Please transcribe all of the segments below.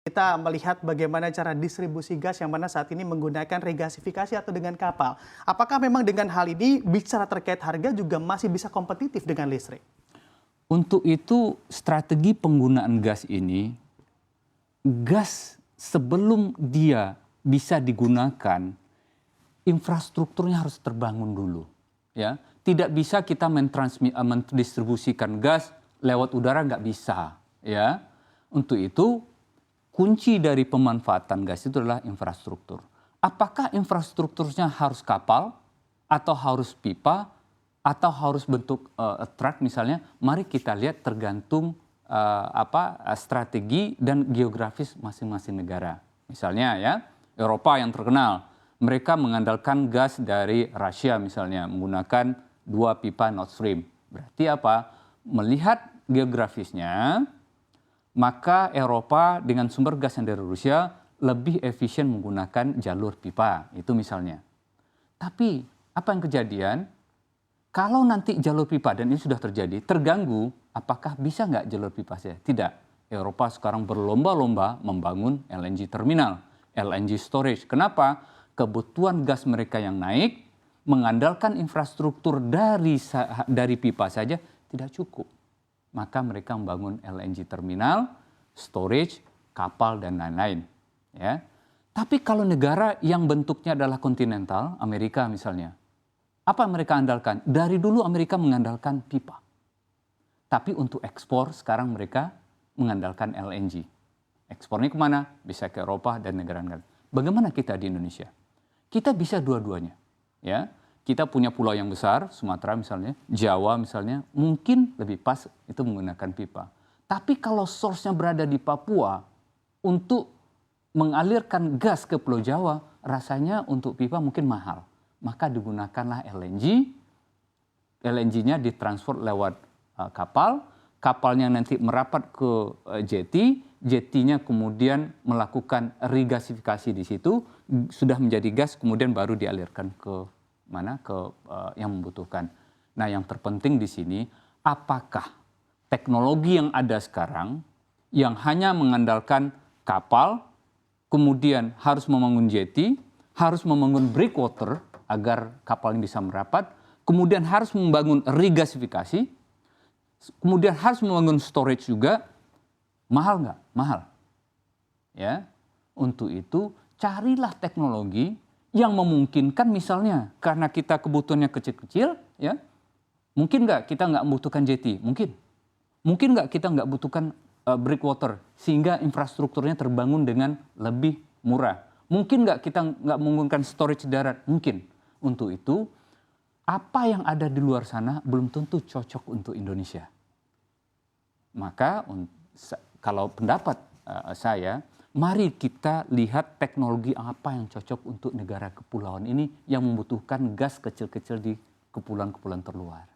Kita melihat bagaimana cara distribusi gas yang mana saat ini menggunakan regasifikasi atau dengan kapal. Apakah memang dengan hal ini bicara terkait harga juga masih bisa kompetitif dengan listrik? Untuk itu strategi penggunaan gas ini, gas sebelum dia bisa digunakan, infrastrukturnya harus terbangun dulu. Ya, tidak bisa kita mendistribusikan gas lewat udara, nggak bisa. Ya, untuk itu kunci dari pemanfaatan gas itu adalah infrastruktur. Apakah infrastrukturnya harus kapal, atau harus pipa, atau harus bentuk truk misalnya? Mari kita lihat tergantung strategi dan geografis masing-masing negara. Misalnya ya, Eropa yang terkenal, mereka mengandalkan gas dari Rusia misalnya, menggunakan 2 pipa Nord Stream. Berarti apa? Melihat geografisnya, maka Eropa dengan sumber gas yang dari Rusia lebih efisien menggunakan jalur pipa, itu misalnya. Tapi apa yang kejadian? Kalau nanti jalur pipa, dan ini sudah terjadi, terganggu, apakah bisa nggak jalur pipa saja? Tidak. Eropa sekarang berlomba-lomba membangun LNG terminal, LNG storage. Kenapa? Kebutuhan gas mereka yang naik, mengandalkan infrastruktur dari pipa saja tidak cukup. Maka mereka membangun LNG terminal, storage, kapal, dan lain-lain. Ya. Tapi kalau negara yang bentuknya adalah kontinental, Amerika misalnya, apa yang mereka andalkan? Dari dulu Amerika mengandalkan pipa. Tapi untuk ekspor sekarang mereka mengandalkan LNG. Ekspornya kemana? Bisa ke Eropa dan negara-negara. Bagaimana kita di Indonesia? Kita bisa dua-duanya. Ya. Kita punya pulau yang besar, Sumatera misalnya, Jawa misalnya, mungkin lebih pas itu menggunakan pipa. Tapi kalau source-nya berada di Papua, untuk mengalirkan gas ke Pulau Jawa, rasanya untuk pipa mungkin mahal. Maka digunakanlah LNG, LNG-nya ditransfer lewat kapal, kapalnya nanti merapat ke jeti, jetinya kemudian melakukan regasifikasi di situ, sudah menjadi gas, kemudian baru dialirkan ke yang membutuhkan. Nah, yang terpenting di sini, apakah teknologi yang ada sekarang yang hanya mengandalkan kapal, kemudian harus membangun jeti, harus membangun breakwater agar kapal ini bisa merapat, kemudian harus membangun regasifikasi, kemudian harus membangun storage juga, mahal nggak? Mahal. Ya, untuk itu carilah teknologi yang memungkinkan, misalnya karena kita kebutuhannya kecil-kecil, ya, mungkin nggak kita nggak membutuhkan jeti? Mungkin nggak kita nggak butuhkan breakwater sehingga infrastrukturnya terbangun dengan lebih murah? Mungkin nggak kita nggak menggunakan storage darat? Mungkin. Untuk itu, apa yang ada di luar sana belum tentu cocok untuk Indonesia. Maka kalau pendapat saya, mari kita lihat teknologi apa yang cocok untuk negara kepulauan ini yang membutuhkan gas kecil-kecil di kepulauan-kepulauan terluar.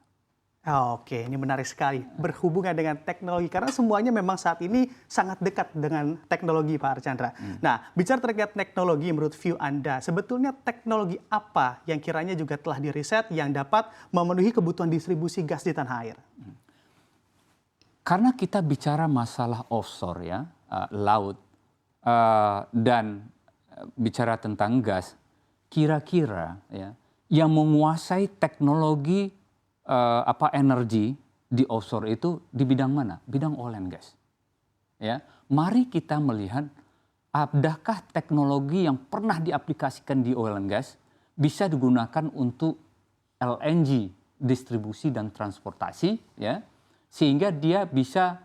Oke, ini menarik sekali. Berhubungan dengan teknologi, karena semuanya memang saat ini sangat dekat dengan teknologi, Pak Archandra. Nah, bicara terkait teknologi, menurut view Anda, sebetulnya teknologi apa yang kiranya juga telah diriset yang dapat memenuhi kebutuhan distribusi gas di tanah air? Karena kita bicara masalah offshore ya, laut, dan bicara tentang gas, kira-kira ya, yang menguasai teknologi energi di offshore itu di bidang mana? Bidang oil and gas. Ya, mari kita melihat adakah teknologi yang pernah diaplikasikan di oil and gas bisa digunakan untuk LNG distribusi dan transportasi, ya, sehingga dia bisa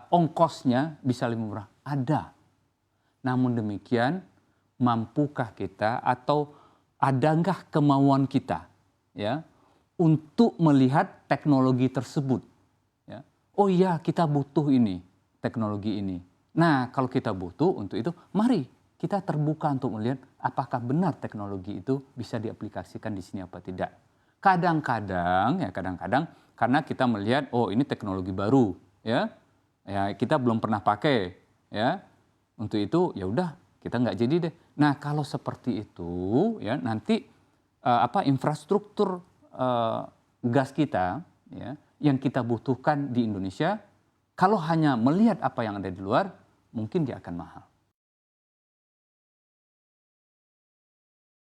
ongkosnya bisa lebih murah. Ada. Namun demikian, mampukah kita atau adakah kemauan kita, ya, untuk melihat teknologi tersebut? Ya. Oh iya, kita butuh ini, teknologi ini. Nah, kalau kita butuh untuk itu, mari kita terbuka untuk melihat apakah benar teknologi itu bisa diaplikasikan di sini apa tidak. Kadang-kadang karena kita melihat, oh ini teknologi baru, ya kita belum pernah pakai, ya. Untuk itu ya udah kita nggak jadi deh. Nah, kalau seperti itu, ya nanti infrastruktur gas kita, ya, yang kita butuhkan di Indonesia, kalau hanya melihat apa yang ada di luar, mungkin dia akan mahal.